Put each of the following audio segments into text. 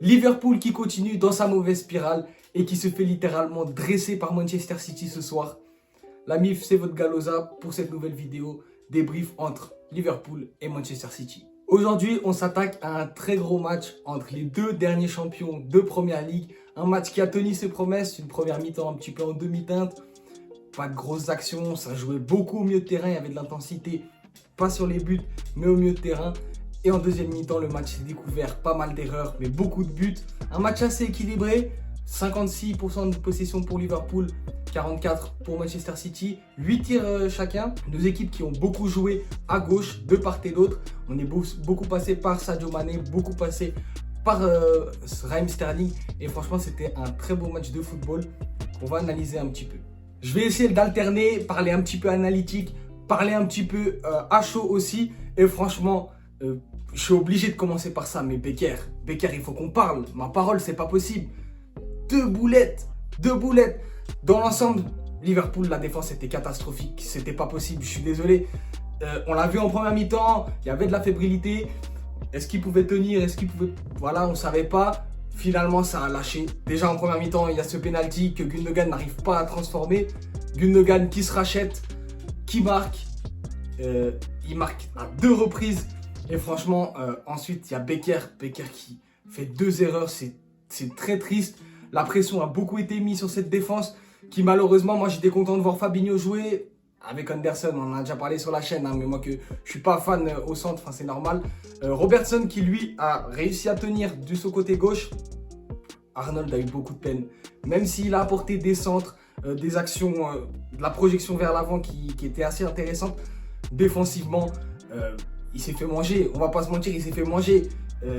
Liverpool qui continue dans sa mauvaise spirale et qui se fait littéralement dresser par Manchester City ce soir. La MIF, c'est votre Galoza pour cette nouvelle vidéo débrief entre Liverpool et Manchester City. Aujourd'hui, on s'attaque à un très gros match entre les deux derniers champions de Première Ligue. Un match qui a tenu ses promesses, une première mi-temps un petit peu en demi-teinte. Pas de grosses actions, ça jouait beaucoup au milieu de terrain, il y avait de l'intensité, pas sur les buts, mais au milieu de terrain. Et en deuxième mi-temps, le match s'est découvert, pas mal d'erreurs, mais beaucoup de buts. Un match assez équilibré, 56% de possession pour Liverpool, 44% pour Manchester City, 8 tirs chacun. Deux équipes qui ont beaucoup joué à gauche, de part et d'autre. On est beaucoup passé par Sadio Mané, beaucoup passé par Raheem Sterling. Et franchement, c'était un très beau match de football qu'on va analyser un petit peu. Je vais essayer d'alterner, parler un petit peu analytique, parler un petit peu à chaud aussi. Et franchement, je suis obligé de commencer par ça. Mais Becker, il faut qu'on parle. Ma parole, c'est pas possible. Deux boulettes. Dans l'ensemble, Liverpool, la défense était catastrophique. C'était pas possible, je suis désolé. On l'a vu en première mi-temps, il y avait de la fébrilité. Est-ce qu'il pouvait tenir? Est-ce qu'il pouvait... Voilà, on ne savait pas. Finalement, ça a lâché. Déjà en première mi-temps, il y a ce penalty que Gundogan n'arrive pas à transformer. Gundogan qui se rachète, qui marque. Il marque à 2 reprises. Et franchement, ensuite, il y a Becker qui fait 2 erreurs. C'est très triste. La pression a beaucoup été mise sur cette défense qui malheureusement, moi j'étais content de voir Fabinho jouer avec Anderson. On en a déjà parlé sur la chaîne, hein, mais moi que je suis pas fan au centre, enfin, c'est normal. Robertson qui lui a réussi à tenir de ce côté gauche. Arnold a eu beaucoup de peine. Même s'il a apporté des centres, des actions, de la projection vers l'avant qui était assez intéressante. Défensivement, il s'est fait manger. On va pas se mentir, il s'est fait manger.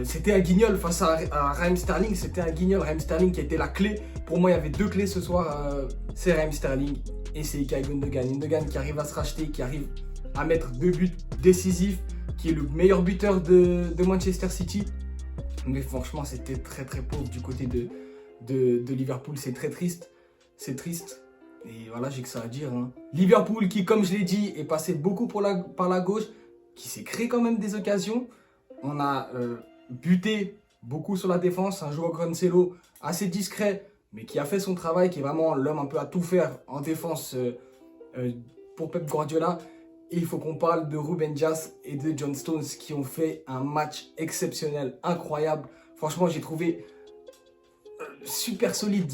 C'était un guignol face à Raheem Sterling, c'était un guignol. Raheem Sterling qui a été la clé. Pour moi, il y avait 2 clés ce soir. C'est Raheem Sterling et c'est Ilkay Gundogan. Gundogan qui arrive à se racheter, qui arrive à mettre 2 buts décisifs, qui est le meilleur buteur de Manchester City. Mais franchement, c'était très pauvre du côté de Liverpool. C'est très triste. C'est triste. Et voilà, j'ai que ça à dire. Hein. Liverpool qui, comme je l'ai dit, est passé beaucoup par la gauche, qui s'est créé quand même des occasions. On a buté beaucoup sur la défense, un joueur Cancelo assez discret, mais qui a fait son travail, qui est vraiment l'homme un peu à tout faire en défense pour Pep Guardiola. Et il faut qu'on parle de Ruben Dias et de John Stones qui ont fait un match exceptionnel, incroyable. Franchement, j'ai trouvé super solide.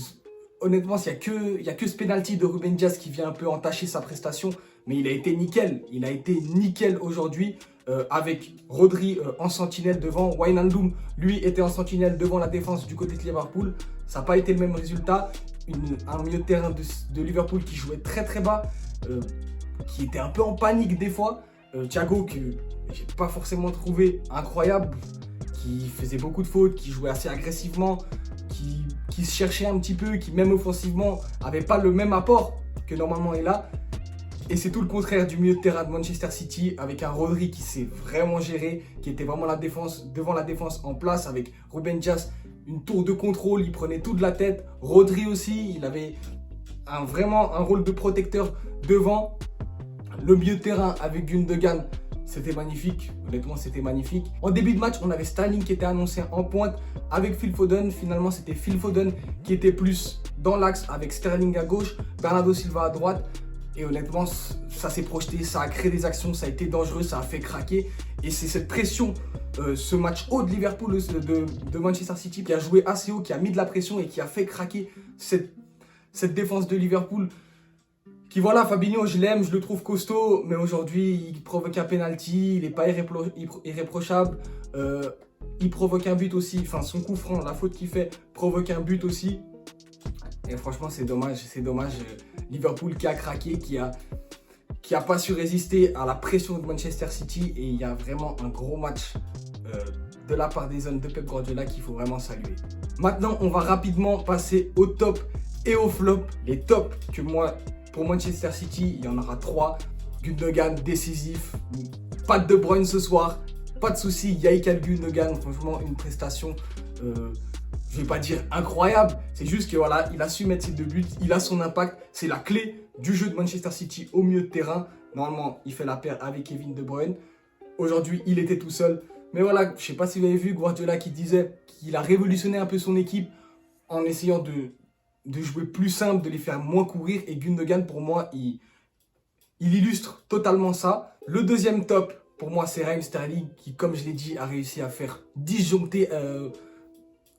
Honnêtement, il n'y a que ce penalty de Ruben Dias qui vient un peu entacher sa prestation. Mais il a été nickel. Il a été nickel aujourd'hui avec Rodri en sentinelle devant. Wijnaldum, lui, était en sentinelle devant la défense du côté de Liverpool. Ça n'a pas été le même résultat. Un milieu de terrain de Liverpool qui jouait très bas, qui était un peu en panique des fois. Thiago, que j'ai pas forcément trouvé incroyable, qui faisait beaucoup de fautes, qui jouait assez agressivement, qui se cherchait un petit peu, qui même offensivement avait pas le même apport que normalement est là. Et c'est tout le contraire du milieu de terrain de Manchester City avec un Rodri qui s'est vraiment géré, qui était vraiment devant la défense en place avec Ruben Dias, une tour de contrôle, il prenait tout de la tête. Rodri aussi, il avait vraiment un rôle de protecteur devant. Le milieu de terrain avec Gundogan, c'était magnifique, honnêtement c'était magnifique. En début de match, on avait Sterling qui était annoncé en pointe avec Phil Foden. Finalement, c'était Phil Foden qui était plus dans l'axe avec Sterling à gauche, Bernardo Silva à droite. Et honnêtement, ça s'est projeté, ça a créé des actions, ça a été dangereux, ça a fait craquer. Et c'est cette pression, ce match haut de Liverpool, de Manchester City, qui a joué assez haut, qui a mis de la pression et qui a fait craquer cette défense de Liverpool. Qui voilà, Fabinho, je l'aime, je le trouve costaud, mais aujourd'hui, il provoque un penalty, il n'est pas irréprochable. Il provoque un but aussi, enfin son coup franc, la faute qu'il fait, provoque un but aussi. Et franchement, c'est dommage. Liverpool qui a craqué, qui a pas su résister à la pression de Manchester City. Et il y a vraiment un gros match de la part des hommes de Pep Guardiola qu'il faut vraiment saluer. Maintenant, on va rapidement passer au top et au flop. Les tops que moi, pour Manchester City, il y en aura 3. Gundogan, décisif. Pas de Bruyne ce soir. Pas de souci, Ilkay Gundogan, franchement, une prestation... je vais pas dire incroyable, c'est juste que voilà, il a su mettre ses 2 buts, il a son impact, c'est la clé du jeu de Manchester City au milieu de terrain. Normalement, il fait la paire avec Kevin De Bruyne. Aujourd'hui, il était tout seul. Mais voilà, je sais pas si vous avez vu Guardiola qui disait qu'il a révolutionné un peu son équipe en essayant de jouer plus simple, de les faire moins courir. Et Gundogan, pour moi, il illustre totalement ça. Le deuxième top, pour moi, c'est Raheem Sterling qui, comme je l'ai dit, a réussi à faire disjoncter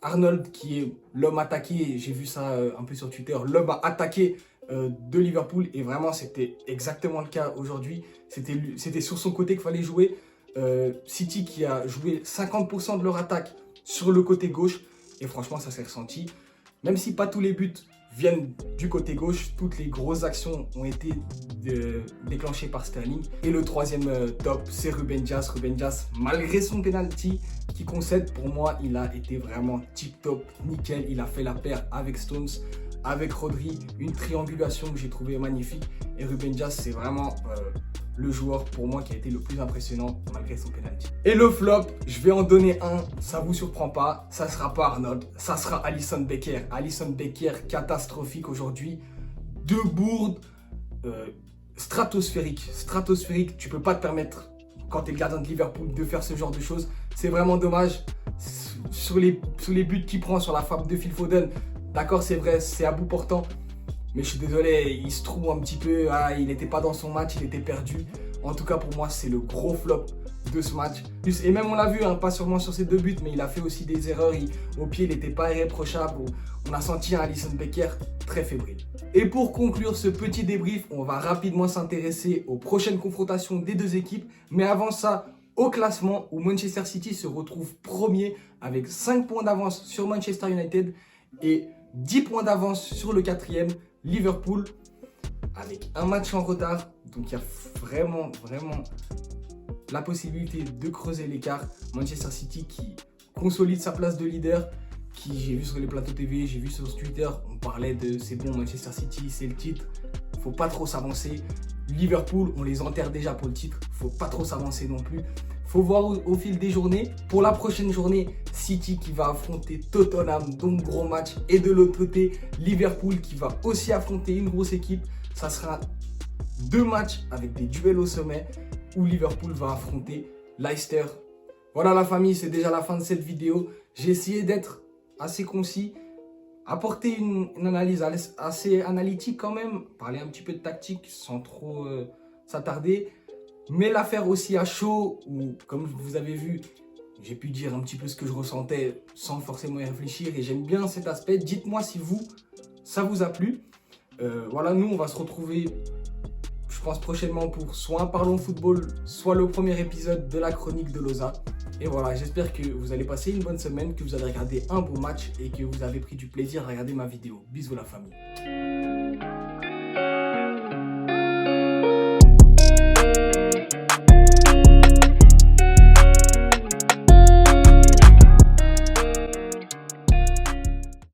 Arnold, qui est l'homme attaqué. J'ai vu ça un peu sur Twitter. L'homme à attaquer de Liverpool. Et vraiment, c'était exactement le cas aujourd'hui. C'était sur son côté qu'il fallait jouer. City qui a joué 50% de leur attaque sur le côté gauche. Et franchement, ça s'est ressenti. Même si pas tous les buts viennent du côté gauche, toutes les grosses actions ont été déclenchées par Sterling. Et le troisième top, c'est Ruben Dias. Ruben Dias, malgré son penalty qui concède, pour moi, il a été vraiment tip-top, nickel. Il a fait la paire avec Stones, avec Rodri, une triangulation que j'ai trouvé magnifique. Et Ruben Dias, c'est vraiment le joueur pour moi qui a été le plus impressionnant malgré son penalty. Et le flop, je vais en donner un, ça vous surprend pas, ça sera pas Arnold, ça sera Alisson Becker. Alisson Becker, catastrophique aujourd'hui, deux bourdes stratosphériques. Stratosphérique, tu peux pas te permettre quand tu es le gardien de Liverpool de faire ce genre de choses. C'est vraiment dommage. Sur les buts qu'il prend, sur la frappe de Phil Foden, d'accord, c'est vrai, c'est à bout portant. Mais je suis désolé, il se trouve un petit peu, il n'était pas dans son match, il était perdu. En tout cas, pour moi, c'est le gros flop de ce match. Et même on l'a vu, pas seulement sur ses deux buts, mais il a fait aussi des erreurs. Au pied, il n'était pas irréprochable. On a senti un Alisson Becker très fébrile. Et pour conclure ce petit débrief, on va rapidement s'intéresser aux prochaines confrontations des deux équipes. Mais avant ça, au classement où Manchester City se retrouve premier avec 5 points d'avance sur Manchester United et 10 points d'avance sur le quatrième, Liverpool, avec un match en retard. Donc il y a vraiment la possibilité de creuser l'écart. Manchester City qui consolide sa place de leader, qui, j'ai vu sur les plateaux TV, j'ai vu sur Twitter, on parlait de c'est bon, Manchester City, c'est le titre, faut pas trop s'avancer. Liverpool, on les enterre déjà pour le titre, faut pas trop s'avancer non plus. Faut voir au fil des journées. Pour la prochaine journée, City qui va affronter Tottenham, donc gros match. Et de l'autre côté, Liverpool qui va aussi affronter une grosse équipe. Ça sera 2 matchs avec des duels au sommet où Liverpool va affronter Leicester. Voilà la famille, c'est déjà la fin de cette vidéo. J'ai essayé d'être assez concis, apporter une analyse assez analytique quand même, parler un petit peu de tactique sans trop s'attarder. Mais l'affaire aussi à chaud, où, comme vous avez vu, j'ai pu dire un petit peu ce que je ressentais sans forcément y réfléchir. Et j'aime bien cet aspect. Dites-moi si ça vous a plu. Voilà, nous, on va se retrouver, je pense, prochainement pour soit un Parlons Football, soit le premier épisode de la chronique de Loza. Et voilà, j'espère que vous allez passer une bonne semaine, que vous allez regarder un beau match et que vous avez pris du plaisir à regarder ma vidéo. Bisous la famille.